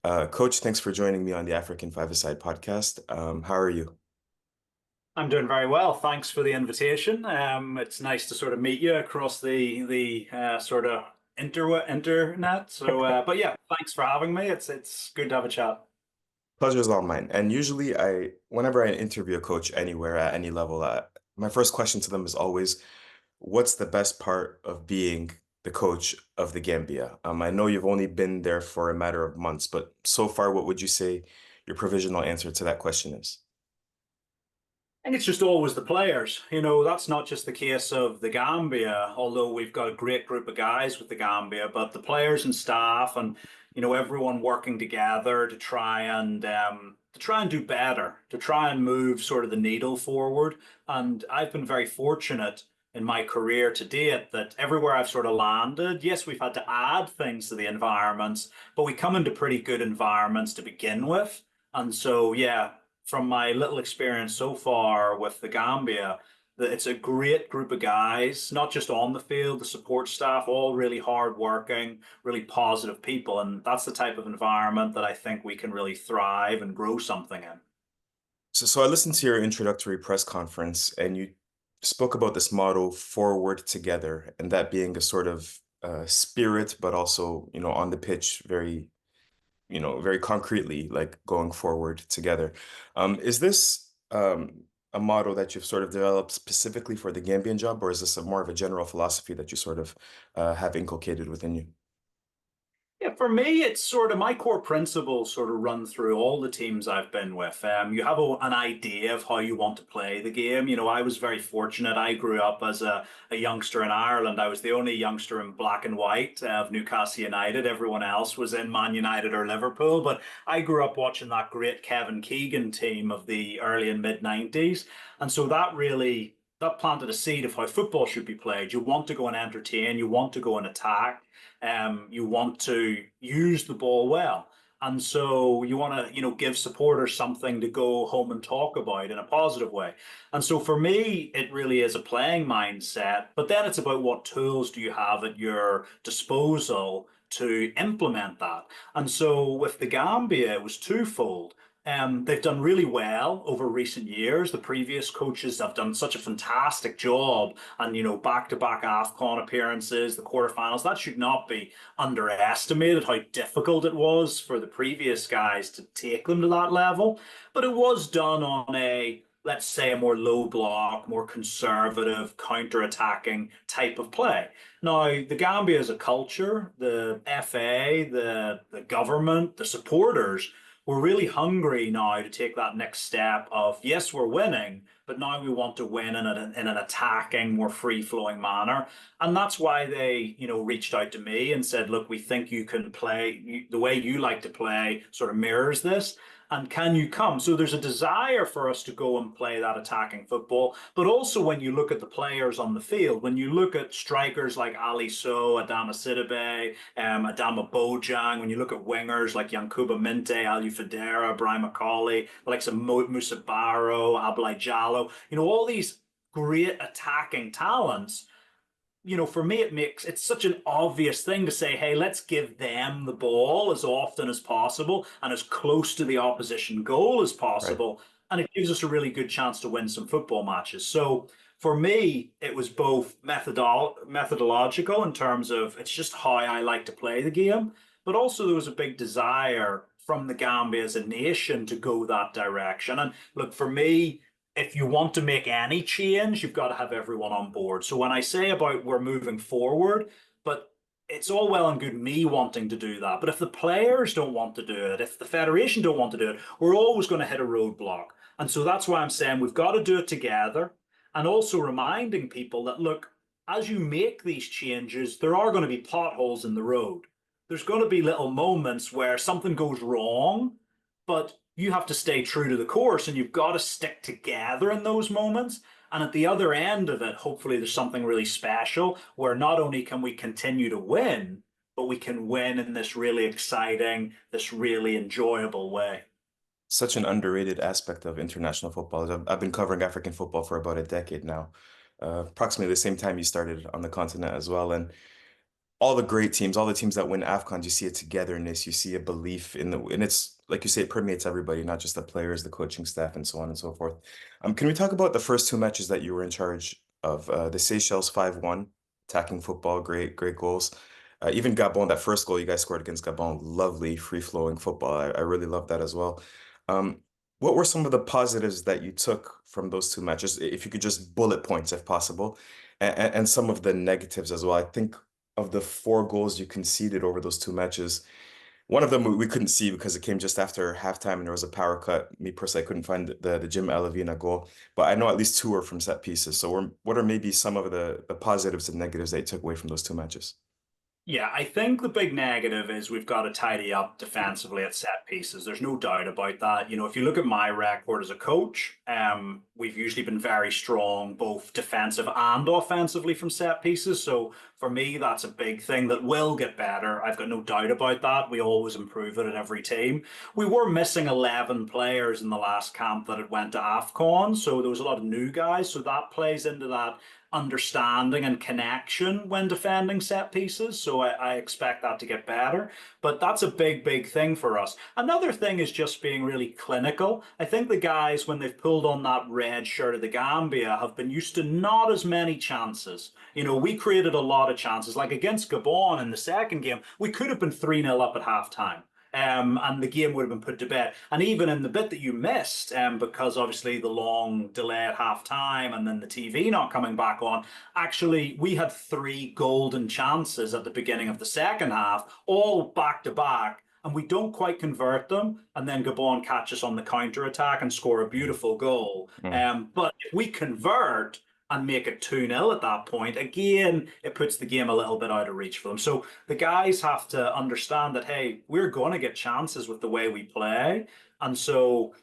Coach, thanks for joining me on the African Five-A-Side podcast. How are you? I'm doing very well. Thanks for the invitation. It's nice to sort of meet you across the sort of internet. But yeah, thanks for having me. It's good to have a chat. Pleasure's all mine. And usually, whenever I interview a coach anywhere at any level, my first question to them is always, "What's the best part of being the coach of the Gambia?" I know you've only been there for a matter of months, but so far, what would you say your provisional answer to that question is? I think it's just always the players. That's not just the case of the Gambia, although we've got a great group of guys with the Gambia, but the players and staff and everyone working together to try and do better, to try and move sort of the needle forward. And I've been very fortunate in my career to date that everywhere I've sort of landed, yes, we've had to add things to the environments, but we come into pretty good environments to begin with. And so, yeah, from my little experience so far with the Gambia, that it's a great group of guys, not just on the field, the support staff, all really hardworking, really positive people. And that's the type of environment that I think we can really thrive and grow something in. So I listened to your introductory press conference, and you spoke about this motto, "Forward together," and that being a sort of spirit, but also, on the pitch, very concretely, like going forward together. Is this a model that you've sort of developed specifically for the Gambian job, or is this a more of a general philosophy that you sort of have inculcated within you? Yeah, for me, it's sort of my core principles sort of run through all the teams I've been with. You have an idea of how you want to play the game. I was very fortunate. I grew up as a youngster in Ireland. I was the only youngster in black and white of Newcastle United. Everyone else was in Man United or Liverpool. But I grew up watching that great Kevin Keegan team of the early and mid 90s. And so that planted a seed of how football should be played. You want to go and entertain, you want to go and attack, you want to use the ball well. And so you want to, give supporters something to go home and talk about in a positive way. And so for me, it really is a playing mindset, but then it's about what tools do you have at your disposal to implement that. And so with the Gambia, it was twofold. They've done really well over recent years. The previous coaches have done such a fantastic job, and back-to-back AFCON appearances, the quarterfinals. That should not be underestimated how difficult it was for the previous guys to take them to that level. But it was done on let's say, a more low block, more conservative, counter-attacking type of play. Now, the Gambia is a culture, the FA, the government, the supporters, we're really hungry now to take that next step of, yes, we're winning, but now we want to win in an attacking, more free-flowing manner. And that's why they, reached out to me and said, look, we think you can play the way you like to play sort of mirrors this. And can you come? So there's a desire for us to go and play that attacking football. But also when you look at the players on the field, when you look at strikers like Ali So, Adama Sidibe, Adama Bojang, when you look at wingers like Yankuba Minteh, Aliou Fadera, Brian McCauley, like some Musa Barrow, Ablai Jallo, all these great attacking talents. For me, it's such an obvious thing to say, hey, let's give them the ball as often as possible and as close to the opposition goal as Right. possible. And it gives us a really good chance to win some football matches. So for me, it was both methodological in terms of it's just how I like to play the game, but also there was a big desire from the Gambia as a nation to go that direction. And look, for me, if you want to make any change, you've got to have everyone on board. So when I say about we're moving forward, but it's all well and good me wanting to do that. But if the players don't want to do it, if the federation don't want to do it, we're always going to hit a roadblock. And so that's why I'm saying we've got to do it together. And also reminding people that, look, as you make these changes, there are going to be potholes in the road. There's going to be little moments where something goes wrong, but you have to stay true to the course and you've got to stick together in those moments. And at the other end of it, hopefully there's something really special where not only can we continue to win, but we can win in this really exciting, this really enjoyable way. Such an underrated aspect of international football. I've been covering African football for about a decade now, approximately the same time you started on the continent as well. And all the great teams, all the teams that win AFCON, you see a togetherness, you see a belief in the, and it's like you say, it permeates everybody, not just the players, the coaching staff, and so on and so forth. Can we talk about the first two matches that you were in charge of? The Seychelles 5-1, attacking football, great, great goals. Even Gabon, that first goal you guys scored against Gabon, lovely, free-flowing football. I really love that as well. Um, what were some of the positives that you took from those two matches? If you could just bullet points, if possible, and some of the negatives as well. I think of the four goals you conceded over those two matches, one of them we couldn't see because it came just after halftime and there was a power cut. Me personally, I couldn't find the Jim Alavina goal, but I know at least two were from set pieces. So what are maybe some of the positives and negatives that you took away from those two matches? Yeah, I think the big negative is we've got to tidy up defensively at set pieces. There's no doubt about that. If you look at my record as a coach, we've usually been very strong, both defensive and offensively from set pieces. So for me, that's a big thing that will get better. I've got no doubt about that. We always improve it at every team. We were missing 11 players in the last camp that had went to AFCON. So there was a lot of new guys. So that plays into that understanding and connection when defending set pieces. So I expect that to get better. But that's a big, big thing for us. Another thing is just being really clinical. I think the guys, when they've pulled on that red shirt of the Gambia, have been used to not as many chances. We created a lot of chances. Like against Gabon in the second game, we could have been 3-0 up at halftime. And the game would have been put to bed. And even in the bit that you missed, because obviously the long delay at half time and then the TV not coming back on, actually, we had three golden chances at the beginning of the second half, all back to back. And we don't quite convert them. And then Gabon catch us on the counter attack and score a beautiful goal. Mm. But if we convert, and make it 2-0 at that point, again, it puts the game a little bit out of reach for them. So the guys have to understand that, hey, we're going to get chances with the way we play. And so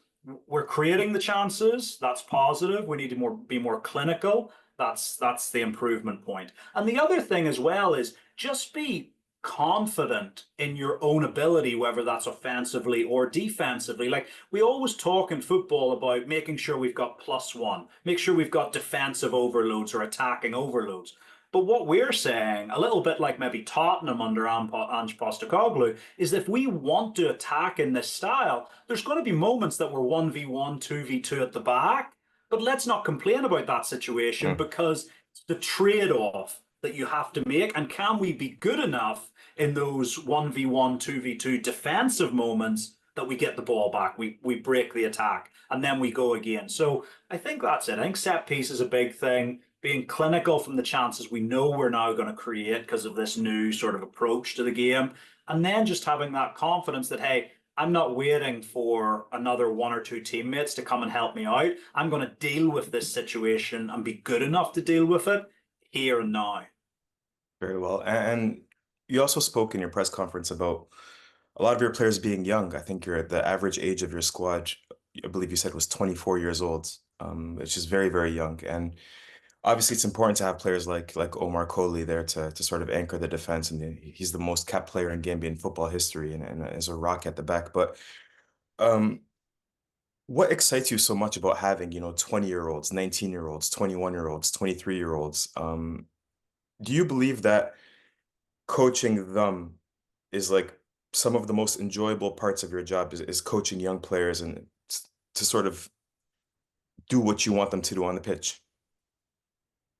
we're creating the chances. That's positive. We need to be more clinical. That's the improvement point. And the other thing as well is just be confident in your own ability, whether that's offensively or defensively. Like we always talk in football about making sure we've got +1, make sure we've got defensive overloads or attacking overloads. But what we're saying, a little bit like maybe Tottenham under Ange Postecoglou, is if we want to attack in this style, there's going to be moments that we're 1v1, 2v2 at the back. But let's not complain about that situation Mm. because it's the trade-off that you have to make. And can we be good enough in those 1v1, 2v2 defensive moments that we get the ball back, we break the attack, and then we go again? So I think that's it. I think set piece is a big thing. Being clinical from the chances we know we're now going to create because of this new sort of approach to the game. And then just having that confidence that, hey, I'm not waiting for another one or two teammates to come and help me out. I'm going to deal with this situation and be good enough to deal with it here and now. Very well. And you also spoke in your press conference about a lot of your players being young. I think the average age of your squad, I believe you said, was 24 years old, which is very, very young. And obviously, it's important to have players like Omar Colley there to sort of anchor the defense. And he's the most capped player in Gambian football history and is a rock at the back. But um, what excites you so much about having, 20-year-olds, 19-year-olds, 21-year-olds, 23-year-olds? Do you believe that coaching them is like some of the most enjoyable parts of your job is coaching young players and to sort of do what you want them to do on the pitch?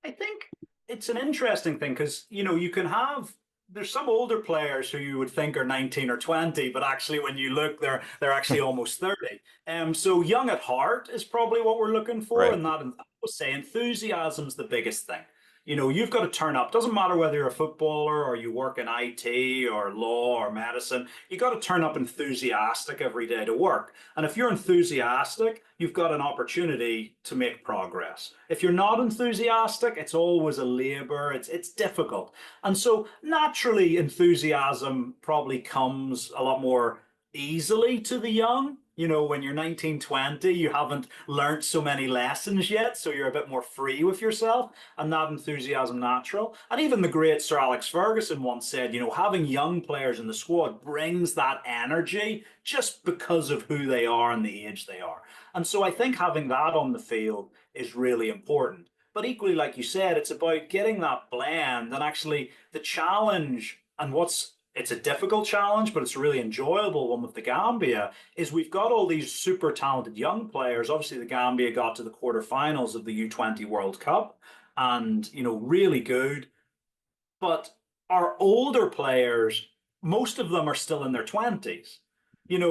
I think it's an interesting thing because you can have there's some older players who you would think are 19 or 20, but actually when you look, they're actually almost 30. So young at heart is probably what we're looking for, Right. and that I would say enthusiasm's the biggest thing. You've got to turn up. Doesn't matter whether you're a footballer or you work in IT or law or medicine. You got to turn up enthusiastic every day to work. And if you're enthusiastic, you've got an opportunity to make progress. If you're not enthusiastic, it's always a labor. It's difficult. And so naturally, enthusiasm probably comes a lot more easily to the young. When you're 19, 20, you haven't learned so many lessons yet, so you're a bit more free with yourself, and that enthusiasm natural. And even the great Sir Alex Ferguson once said, having young players in the squad brings that energy just because of who they are and the age they are. And so I think having that on the field is really important. But equally, like you said, it's about getting that blend and actually the challenge and it's a difficult challenge, but it's a really enjoyable one with the Gambia, is we've got all these super talented young players. Obviously, the Gambia got to the quarterfinals of the U20 World Cup and, really good. But our older players, most of them are still in their 20s.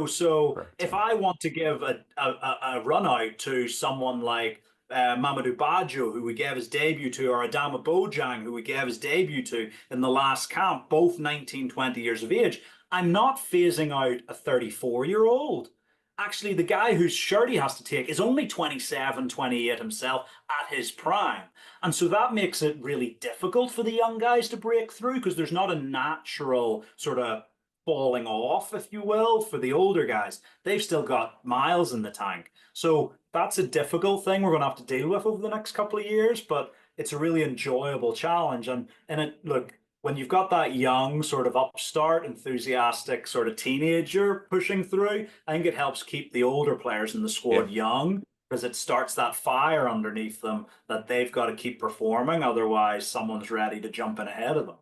So Correct. if Yeah. I want to give a run out to someone like Mamadou Baggio, who we gave his debut to, or Adama Bojang, who we gave his debut to in the last camp, both 19, 20 years of age, I'm not phasing out a 34-year-old. Actually, the guy whose shirt he has to take is only 27, 28 himself at his prime. And so that makes it really difficult for the young guys to break through because there's not a natural sort of falling off, if you will, for the older guys. They've still got miles in the tank. So that's a difficult thing we're going to have to deal with over the next couple of years, but it's a really enjoyable challenge. And look, when you've got that young sort of upstart, enthusiastic sort of teenager pushing through, I think it helps keep the older players in the Yeah. squad young because it starts that fire underneath them that they've got to keep performing. Otherwise, someone's ready to jump in ahead of them.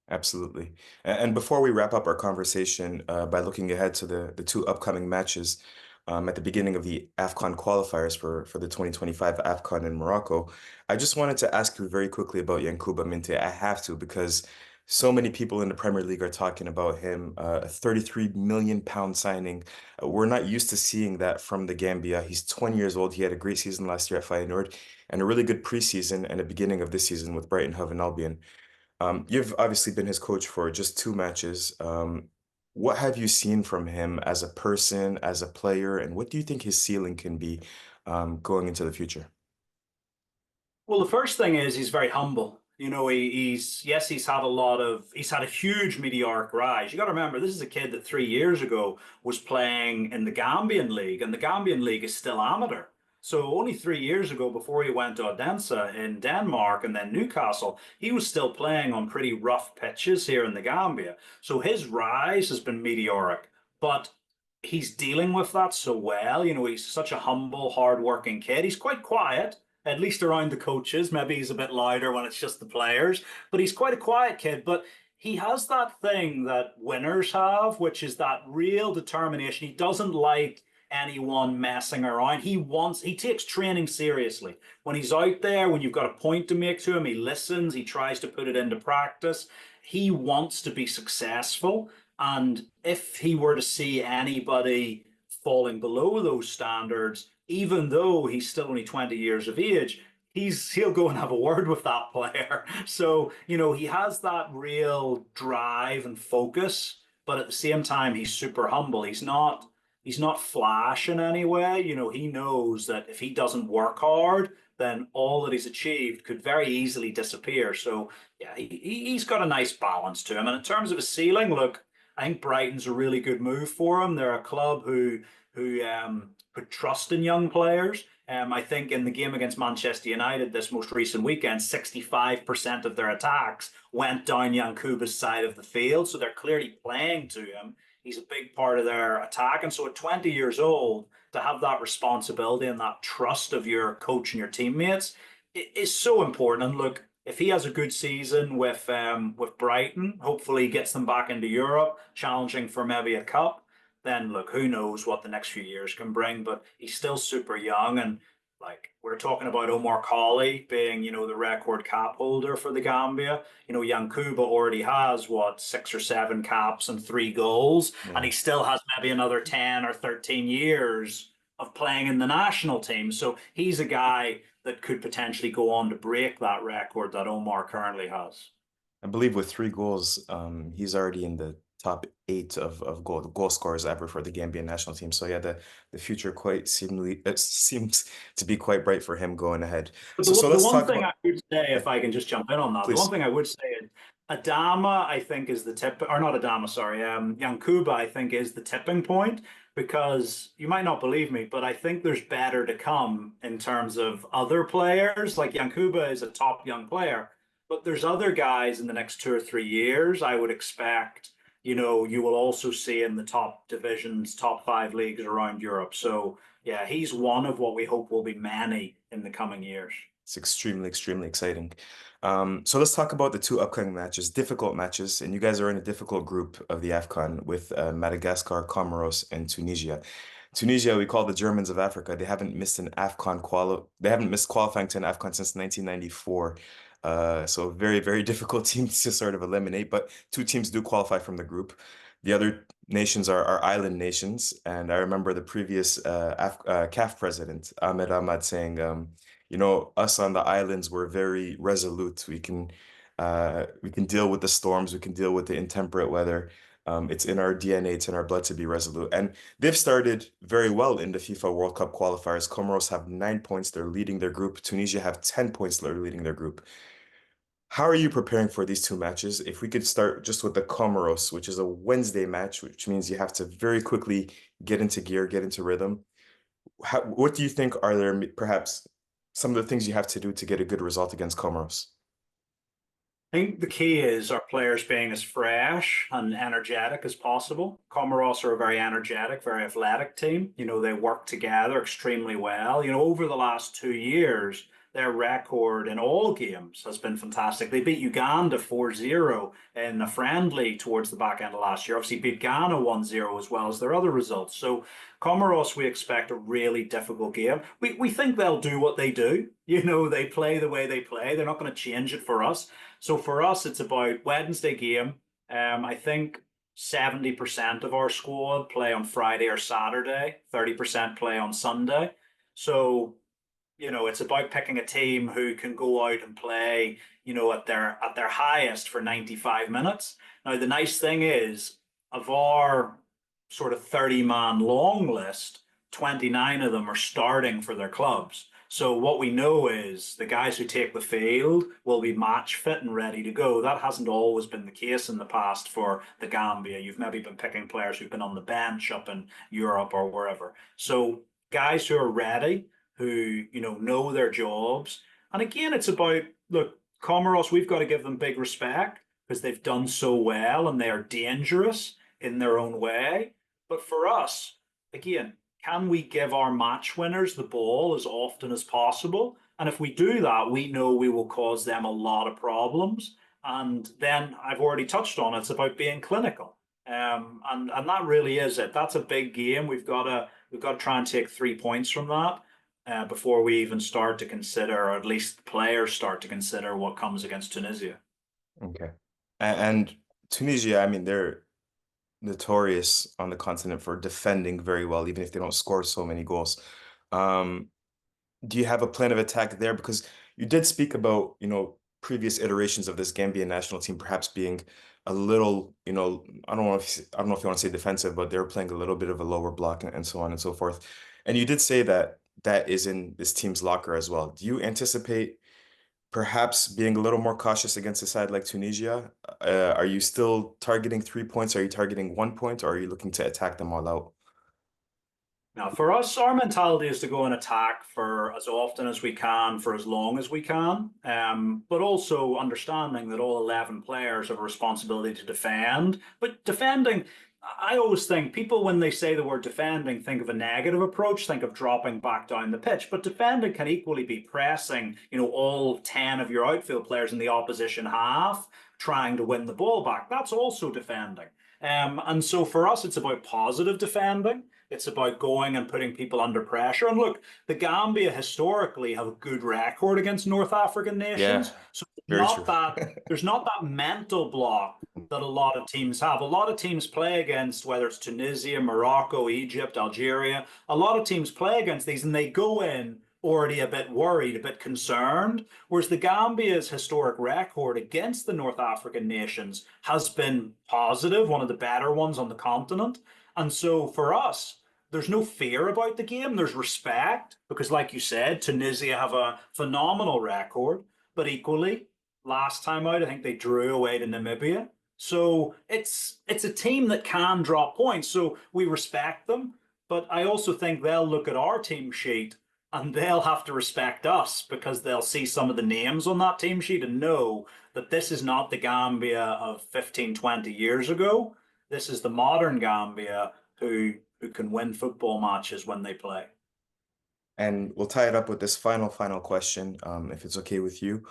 Absolutely. And before we wrap up our conversation, by looking ahead to the two upcoming matches at the beginning of the AFCON qualifiers for the 2025 AFCON in Morocco, I just wanted to ask you very quickly about Yankuba Minteh. I have to because so many people in the Premier League are talking about him, a 33 million pound signing. We're not used to seeing that from the Gambia. He's 20 years old. He had a great season last year at Feyenoord and a really good preseason and a beginning of this season with Brighton Hove Albion. You've obviously been his coach for just two matches. What have you seen from him as a person, as a player, and what do you think his ceiling can be going into the future? Well, the first thing is he's very humble. Yes, he's had a huge meteoric rise. You got to remember, this is a kid that 3 years ago was playing in the Gambian League, and the Gambian League is still amateur. So only 3 years ago, before he went to Odense in Denmark and then Newcastle, he was still playing on pretty rough pitches here in the Gambia. So his rise has been meteoric, but he's dealing with that so well. He's such a humble, hardworking kid. He's quite quiet at least around the coaches. Maybe he's a bit louder when it's just the players, but he's quite a quiet kid. But he has that thing that winners have, which is that real determination. He doesn't like anyone messing around. He takes training seriously. When he's out there, when you've got a point to make to him, he listens, he tries to put it into practice. He wants to be successful. And if he were to see anybody falling below those standards, even though he's still only 20 years of age, he'll go and have a word with that player. So, he has that real drive and focus, but at the same time, he's super humble. He's not flash in any way. He knows that if he doesn't work hard, then all that he's achieved could very easily disappear. So, yeah, he's got a nice balance to him. And in terms of a ceiling, look, I think Brighton's a really good move for him. They're a club who put trust in young players. I think in the game against Manchester United this most recent weekend, 65% of their attacks went down Yankuba's side of the field. So they're clearly playing to him. He's a big part of their attack. And so at 20 years old, to have that responsibility and that trust of your coach and your teammates is so important. And look, if he has a good season with Brighton, hopefully he gets them back into Europe, challenging for maybe a cup, then look, who knows what the next few years can bring. But he's still super young, and like we're talking about Omar Colley being, the record cap holder for the Gambia. Yankuba already has what 6 or 7 caps and 3 goals, and Yeah. he still has maybe another 10 or 13 years of playing in the national team. So he's a guy that could potentially go on to break that record that Omar currently has. I believe with 3 goals, he's already in the top eight of goal scorers ever for the Gambian national team. So yeah, the future quite seemingly it seems to be quite bright for him going ahead. But So the let's one talk thing I about would say, yeah, if I can just jump in on that, the one please. thing I would say is Adama, I think, is the tip, or not Adama, sorry, Yankuba, I think, is the tipping point because you might not believe me, but I think there's better to come in terms of other players. Like Yankuba is a top young player, but there's other guys in the next 2 or 3 years I would expect, you will also see in the top divisions, top five leagues around Europe. So, yeah, he's one of what we hope will be many in the coming years. It's extremely, extremely exciting. So let's talk about the two upcoming matches, difficult matches, and you guys are in a difficult group of the AFCON with Madagascar, Comoros, and Tunisia. Tunisia, we call the Germans of Africa. They haven't missed qualifying to an AFCON since 1994. So a very, very difficult team to sort of eliminate, but two teams do qualify from the group. The other nations are island nations, and I remember the previous CAF president, Ahmed Ahmad, saying, us on the islands, we're very resolute. We can deal with the storms, we can deal with the intemperate weather. It's in our DNA, it's in our blood to be resolute. And they've started very well in the FIFA World Cup qualifiers. Comoros have 9 points, they're leading their group. Tunisia have 10 points, they're leading their group. How are you preparing for these two matches? If we could start just with the Comoros, which is a Wednesday match, which means you have to very quickly get into gear, get into rhythm. What do you think are there perhaps some of the things you have to do to get a good result against Comoros? I think the key is our players being as fresh and energetic as possible. Comoros are a very energetic, very athletic team. They work together extremely well. Over the last 2 years, their record in all games has been fantastic. They beat Uganda 4-0 in a friendly towards the back end of last year. Obviously, beat Ghana 1-0 as well as their other results. So, Comoros, we expect a really difficult game. We think they'll do what they do. They play the way they play. They're not going to change it for us. So for us, it's about Wednesday game. I think 70% of our squad play on Friday or Saturday, 30% play on Sunday. So, it's about picking a team who can go out and play, at their highest for 95 minutes. Now, the nice thing is, of our sort of 30-man long list, 29 of them are starting for their clubs. So what we know is the guys who take the field will be match fit and ready to go. That hasn't always been the case in the past for the Gambia. You've maybe been picking players who've been on the bench up in Europe or wherever. So guys who are ready, who know their jobs. And again, it's about, look, Comoros, we've got to give them big respect because they've done so well and they are dangerous in their own way. But for us, again, can we give our match winners the ball as often as possible? And if we do that, we know we will cause them a lot of problems. And then I've already touched on it, it's about being clinical. And that really is it. That's a big game. We've got to try and take 3 points from that before we even start to consider, or at least players start to consider what comes against Tunisia. Okay. And Tunisia, I mean, they're notorious on the continent for defending very well, even if they don't score so many goals. Um, do you have a plan of attack there? Because you did speak about, previous iterations of this Gambian national team perhaps being a little, I don't know if you want to say defensive, but they're playing a little bit of a lower block and so on and so forth. And you did say that that is in this team's locker as well. Do you anticipate perhaps being a little more cautious against a side like Tunisia? Are you still targeting 3 points? Are you targeting 1 point, or are you looking to attack them all out? Now, for us, our mentality is to go and attack for as often as we can, for as long as we can, but also understanding that all 11 players have a responsibility to defend. But defending, I always think people, when they say the word defending, think of a negative approach, think of dropping back down the pitch. But defending can equally be pressing, all 10 of your outfield players in the opposition half, trying to win the ball back. That's also defending. And so for us, it's about positive defending. It's about going and putting people under pressure. And look, the Gambia historically have a good record against North African Yeah, nations. So very true. there's not that mental block that a lot of teams have. A lot of teams play against, whether it's Tunisia, Morocco, Egypt, Algeria, a lot of teams play against these and they go in already a bit worried, a bit concerned. Whereas the Gambia's historic record against the North African nations has been positive, one of the better ones on the continent. And so for us, there's no fear about the game. There's respect because, like you said, Tunisia have a phenomenal record, but equally, last time out, I think they drew away to Namibia. So it's a team that can drop points. So we respect them, but I also think they'll look at our team sheet and they'll have to respect us because they'll see some of the names on that team sheet and know that this is not the Gambia of 15, 20 years ago. This is the modern Gambia who can win football matches when they play. And we'll tie it up with this final question, if it's okay with you.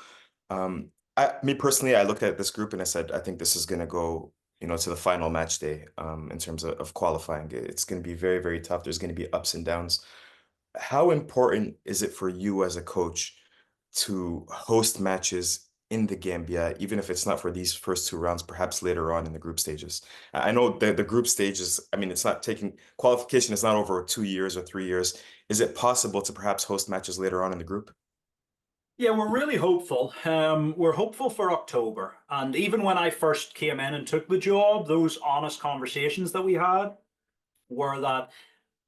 Me personally, I looked at this group and I said, I think this is going to go, to the final match day, in terms of qualifying. It's going to be very, very tough. There's going to be ups and downs. How important is it for you as a coach to host matches in the Gambia, even if it's not for these first two rounds, perhaps later on in the group stages? I know the group stages, I mean, it's not taking qualification is not over 2 years or 3 years. Is it possible to perhaps host matches later on in the group? Yeah, we're really hopeful. We're hopeful for October. And even when I first came in and took the job, those honest conversations that we had were that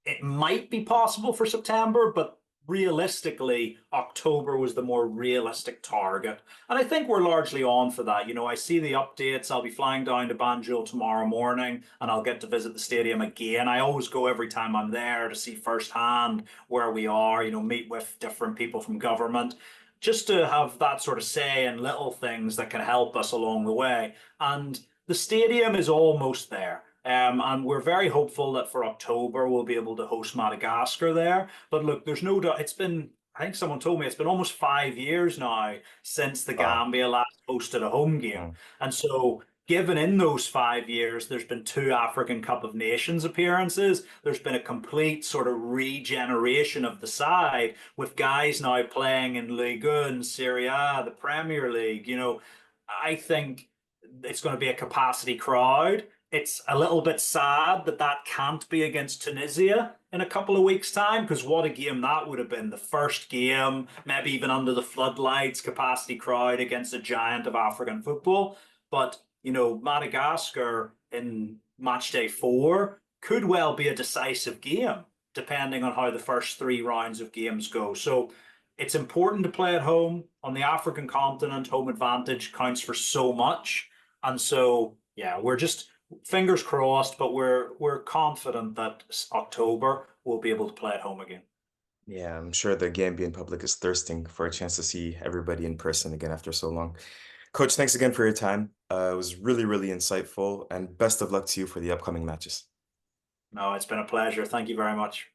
it might be possible for September, but realistically, October was the more realistic target. And I think we're largely on for that. I see the updates. I'll be flying down to Banjul tomorrow morning and I'll get to visit the stadium again. I always go every time I'm there to see firsthand where we are, meet with different people from government, just to have that sort of say in little things that can help us along the way. And the stadium is almost there. And we're very hopeful that for October we'll be able to host Madagascar there. But look, there's no doubt I think someone told me it's been almost 5 years now since the Wow. Gambia last hosted a home game. Mm. And so, given in those 5 years, there's been two African Cup of Nations appearances. There's been a complete sort of regeneration of the side with guys now playing in Ligue 1, Serie A, the Premier League. I think it's going to be a capacity crowd. It's a little bit sad that that can't be against Tunisia in a couple of weeks' time, because what a game that would have been. The first game, maybe even under the floodlights, capacity crowd against a giant of African football. But, Madagascar in match day 4 could well be a decisive game, depending on how the first 3 rounds of games go. So it's important to play at home. On the African continent, home advantage counts for so much. And so, yeah, we're just fingers crossed, but we're confident that October we'll be able to play at home again. Yeah, I'm sure the Gambian public is thirsting for a chance to see everybody in person again after so long. Coach, thanks again for your time. It was really, really insightful, and best of luck to you for the upcoming matches. No, it's been a pleasure. Thank you very much.